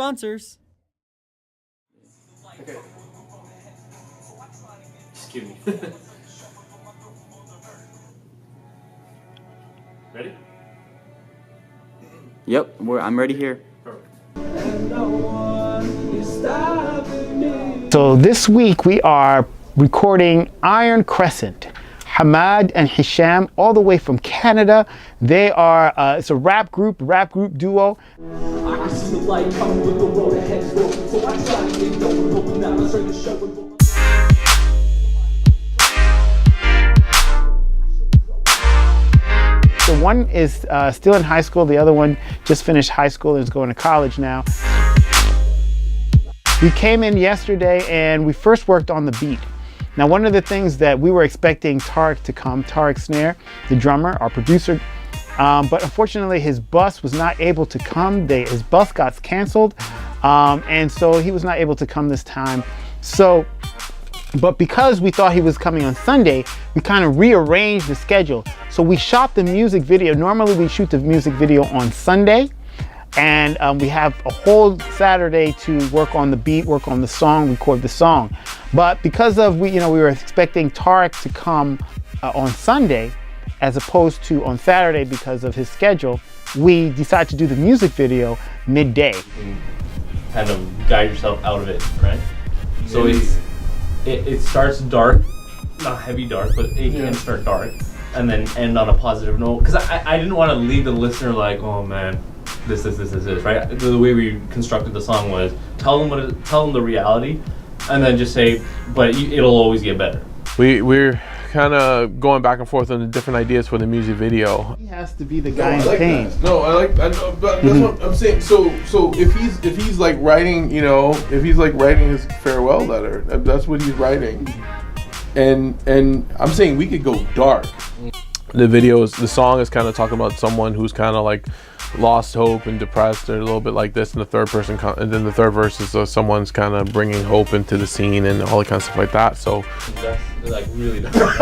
sponsors. Okay. Just kidding. Ready? Yep, I'm ready here. So this week we are recording Iron Crescent. Hamad and Hisham, all the way from Canada. They are, it's a rap group duo. So one is still in high school, the other one just finished high school and is going to college now. We came in yesterday and we first worked on the beat. Now, one of the things that we were expecting Tariq to come, Tariq Snare, the drummer, our producer, but unfortunately his bus was not able to come. His bus got canceled, and so he was not able to come this time. So, but because we thought he was coming on Sunday, we kind of rearranged the schedule. So we shot the music video. Normally we shoot the music video on Sunday, and we have a whole Saturday to work on the beat, work on the song, record the song. But because of we were expecting Tariq to come on Sunday as opposed to on Saturday because of his schedule, we decided to do the music video midday. Kind of guide yourself out of it, right? So it starts dark, not heavy dark, but it can start dark, and then end on a positive note. Because I didn't want to leave the listener like, oh man, this, right? The way we constructed the song was tell them the reality, and then just say, but it'll always get better. We're kind of going back and forth on the different ideas for the music video. He has to be the guy in pain. That. No, I know, but that's what I'm saying. So if he's like writing, if he's like writing his farewell letter, that's what he's writing. And I'm saying we could go dark. The song is kind of talking about someone who's kind of like lost hope and depressed, or a little bit like this, and the third person, and then the third verse is someone's kind of bringing hope into the scene and all that kind of stuff like that. So that's like really dark.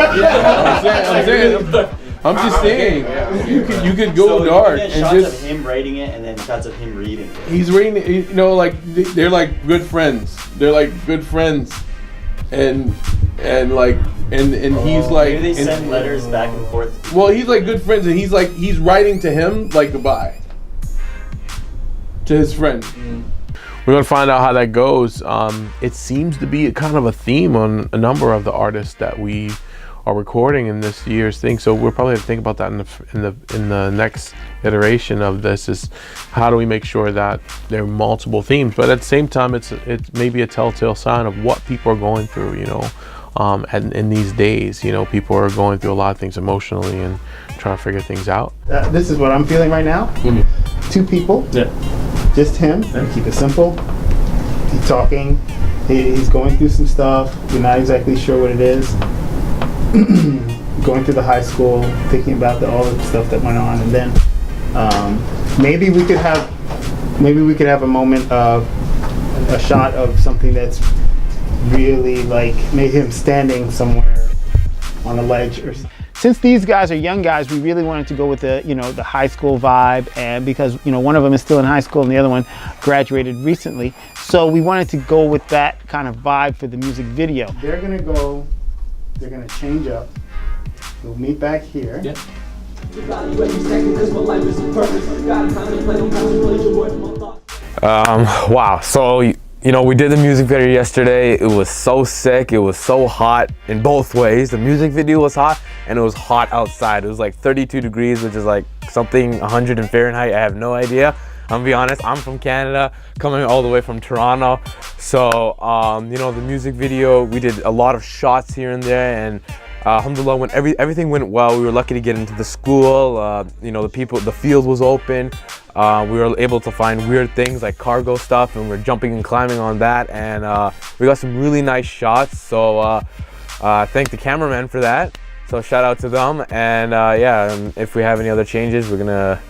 I'm just saying, you could go dark and and shots just of him writing it and then shots of him reading it. He's reading it, like they're like good friends. They're like good friends, and he's like. Maybe they send letters back and forth. Well, he's like good friends, and he's writing to him like goodbye to his friend. We're gonna find out how that goes. It seems to be kind of a theme on a number of the artists that we are recording in this year's thing. So we'll probably have to think about that in the next iteration of this. Is how do we make sure that there are multiple themes, but at the same time, it's maybe a telltale sign of what people are going through. And in these days, people are going through a lot of things emotionally and trying to figure things out. This is what I'm feeling right now. Two people, just him. Keep it simple. He's talking. He's going through some stuff. We're not exactly sure what it is. Going through the high school, thinking about all the stuff that went on, and then maybe we could have a moment of a shot of something that's really like maybe him standing somewhere on a ledge. Since these guys are young guys, we really wanted to go with the the high school vibe, and because one of them is still in high school and the other one graduated recently, so we wanted to go with that kind of vibe for the music video. They're gonna change up. We'll meet back here. Yeah. Wow, so we did the music video yesterday. It was so sick. It was so hot in both ways. The music video was hot and it was hot outside. It was like 32 degrees, which is like something 100 in Fahrenheit. I have no idea. I'm gonna be honest, I'm from Canada, coming all the way from Toronto. So, the music video, we did a lot of shots here and there, and alhamdulillah, when everything went well, we were lucky to get into the school. The field was open. We were able to find weird things like cargo stuff, and we're jumping and climbing on that, and we got some really nice shots. So thank the cameraman for that. So shout out to them, and and if we have any other changes, we're gonna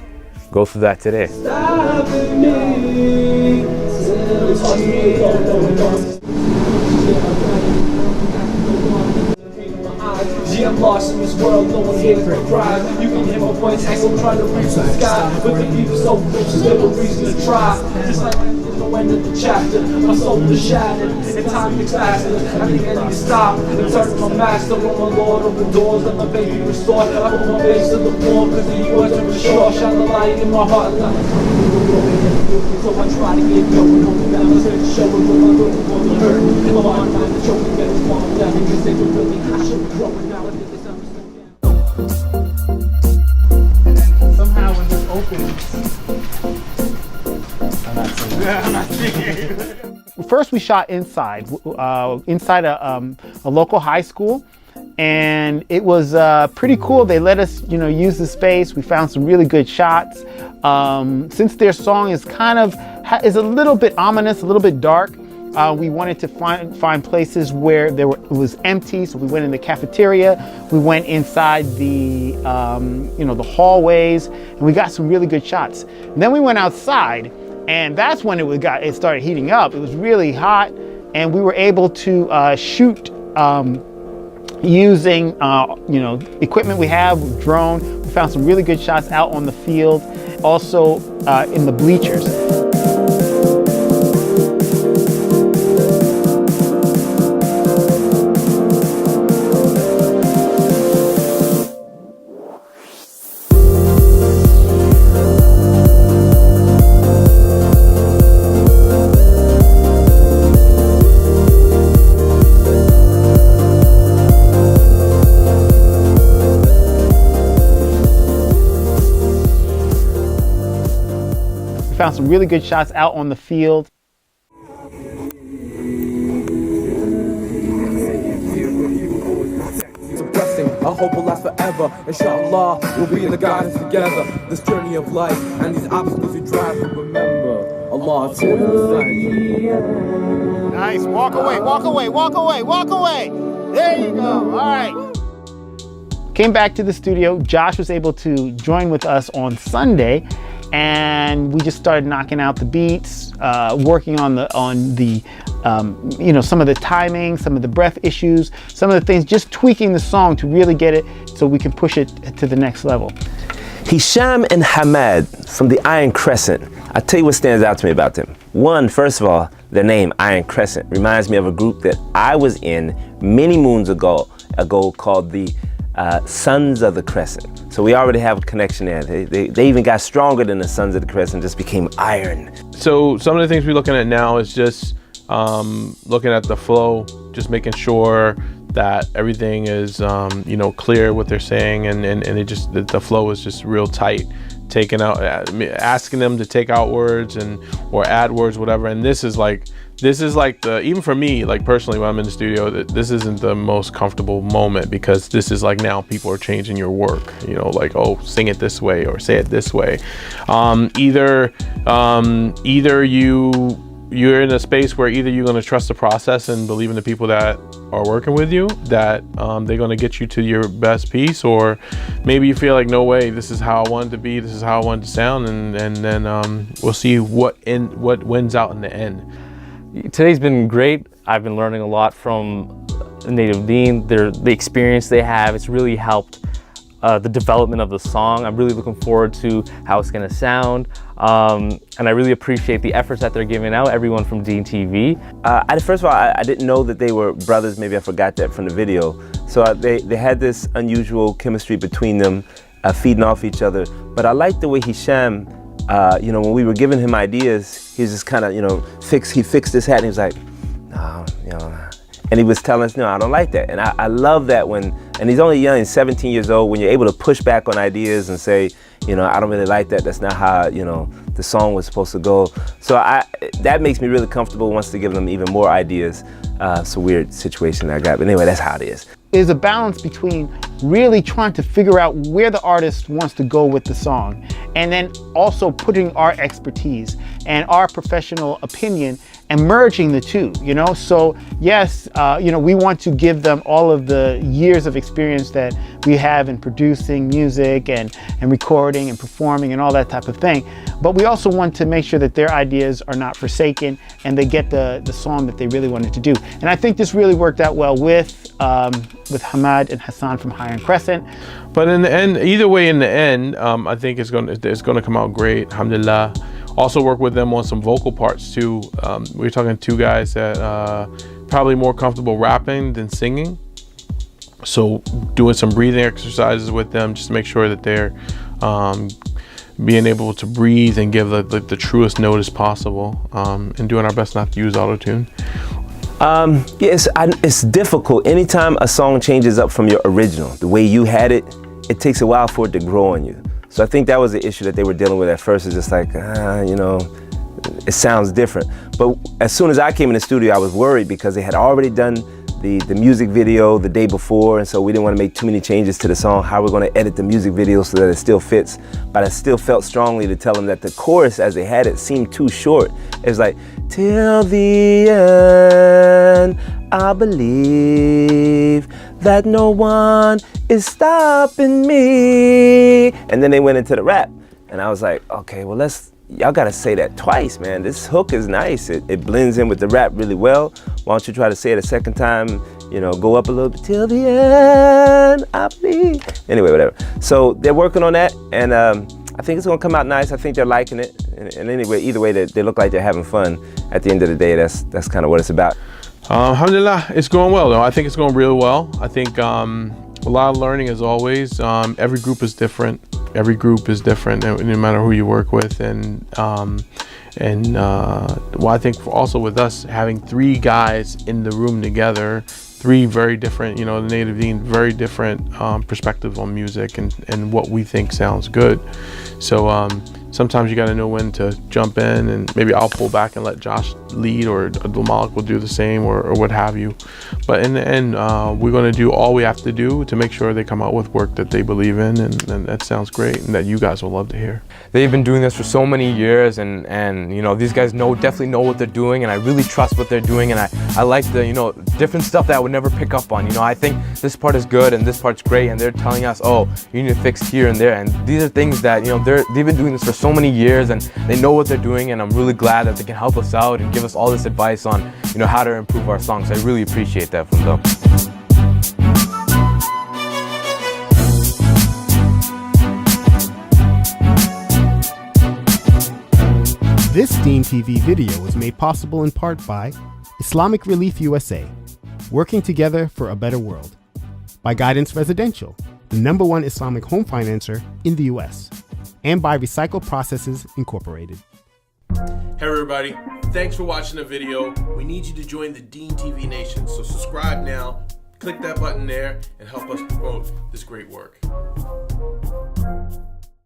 go through that today. Gee, I'm lost in this world, no one hears my cries. You can hear my voice echo trying to reach the sky, but the beat is so rich, there's no reason to try. Just like there's no end of the chapter, my soul is shattered, and time gets faster. I think I need to stop and turn to my master. Oh my Lord, open doors, let my baby restore. I put my face to the floor, cause the yours are sure. Shine the light in my heart, so I try to get going on the balance, to show it with my little for the hurt. My mind, the choking, get it falling down, because they were really, I should be growing now, I think it's time to slow down. Somehow when this opens, I'm not seeing it. First, we shot inside a local high school, and it was pretty cool. They let us, use the space. We found some really good shots. Since their song is is a little bit ominous, a little bit dark, we wanted to find places where it was empty. So we went in the cafeteria, we went inside the the hallways, and we got some really good shots. And then we went outside, and that's when it started heating up. It was really hot, and we were able to shoot using equipment we have, drone. We found some really good shots out on the field, also in the bleachers. Found some really good shots out on the field. I hope will last forever. Inshallah, we'll be in the guidance together. This journey of life and these obstacles we drive. But remember, Allah is on your side. Nice. Walk away, walk away, walk away, walk away. There you go. All right. Came back to the studio. Josh was able to join with us on Sunday, and we just started knocking out the beats, working on some of the timing, some of the breath issues, some of the things, just tweaking the song to really get it so we can push it to the next level. Hisham and Hamad from the Iron Crescent. I'll tell you what stands out to me about them. One, first of all, their name, Iron Crescent, reminds me of a group that I was in many moons ago called the Sons of the Crescent. So we already have a connection there. They even got stronger than the Sons of the Crescent, just became iron. So some of the things we're looking at now is just looking at the flow, just making sure that everything is clear what they're saying, and it just the flow is just real tight. Taking out, asking them to take out words or add words, whatever. And this is like the, even for me, like personally, when I'm in the studio, this isn't the most comfortable moment, because this is like, now people are changing your work, like, oh, sing it this way or say it this way. Either you're in a space where either you're going to trust the process and believe in the people that are working with you, that they're going to get you to your best piece, or maybe you feel like, no way, this is how I wanted to be, this is how I wanted to sound, and then we'll see what wins out in the end. Today's been great. I've been learning a lot from Native Deen, the experience they have. It's really helped the development of the song. I'm really looking forward to how it's gonna sound. And I really appreciate the efforts that they're giving out, everyone from DeenTV. First of all, I didn't know that they were brothers. Maybe I forgot that from the video. So they had this unusual chemistry between them, feeding off each other. But I like the way Hisham, when we were giving him ideas, he was just kind of, he fixed his hat and he was like, no, and he was telling us, no, I don't like that. And I love that and he's only young, he's 17 years old, when you're able to push back on ideas and say, I don't really like that, that's not how, the song was supposed to go. So that makes me really comfortable, wants to give them even more ideas. It's a weird situation I got, but anyway, that's how it is. Is a balance between really trying to figure out where the artist wants to go with the song, and then also putting our expertise and our professional opinion and merging the two, you know? So yes, you know, we want to give them all of the years of experience that we have in producing music and recording and performing and all that type of thing. But we also want to make sure that their ideas are not forsaken and they get the song that they really wanted to do. And I think this really worked out well with Hamad and Hassan from Higher and Crescent. But in the end, either way, in the end, I think it's gonna come out great. Alhamdulillah. Also work with them on some vocal parts too. We're talking two guys that probably more comfortable rapping than singing. So doing some breathing exercises with them just to make sure that they're being able to breathe and give the truest note as possible, and doing our best not to use auto-tune. Yeah, it's difficult. Anytime a song changes up from your original, the way you had it, it takes a while for it to grow on you. So I think that was the issue that they were dealing with at first. It's just like, you know, it sounds different. But as soon as I came in the studio, I was worried because they had already done the music video the day before, and so we didn't want to make too many changes to the song, how we're going to edit the music video so that it still fits. But I still felt strongly to tell them that the chorus, as they had it, seemed too short. It was like, till the end, I believe that no one is stopping me. And then they went into the rap. And I was like, okay, well, y'all gotta say that twice, man. This hook is nice. It blends in with the rap really well. Why don't you try to say it a second time, you know, go up a little bit, till the end, I believe. Anyway, whatever. So they're working on that, and I think it's gonna come out nice. I think they're liking it. And anyway, either way, they look like they're having fun. At the end of the day, that's kind of what it's about. Alhamdulillah, it's going well though. I think it's going really well. I think a lot of learning as always. Every group is different. Every group is different, no matter who you work with. And well, I think also with us having three guys in the room together, three very different, you know, the Native Deen, very different perspectives on music and what we think sounds good. So sometimes you got to know when to jump in, and maybe I'll pull back and let Josh lead, or Abdul-Malik will do the same, or what have you. But in the end, we're going to do all we have to do to make sure they come out with work that they believe in, and that sounds great, and that you guys will love to hear. They've been doing this for so many years, and you know, these guys definitely know what they're doing, and I really trust what they're doing, and I like the, you know, different stuff that I would never pick up on. You know, I think this part is good and this part's great, and they're telling us, oh, you need to fix here and there, and these are things that, you know, they've been doing this for so many years, and they know what they're doing, and I'm really glad that they can help us out and give us all this advice on, you know, how to improve our songs. I really appreciate that from them. This DeenTV video was made possible in part by Islamic Relief USA, working together for a better world, by Guidance Residential, the #1 Islamic home financer in the US, and by Recycle Processes Incorporated. Hey everybody, thanks for watching the video. We need you to join the DeenTV Nation, so subscribe now, click that button there, and help us promote this great work.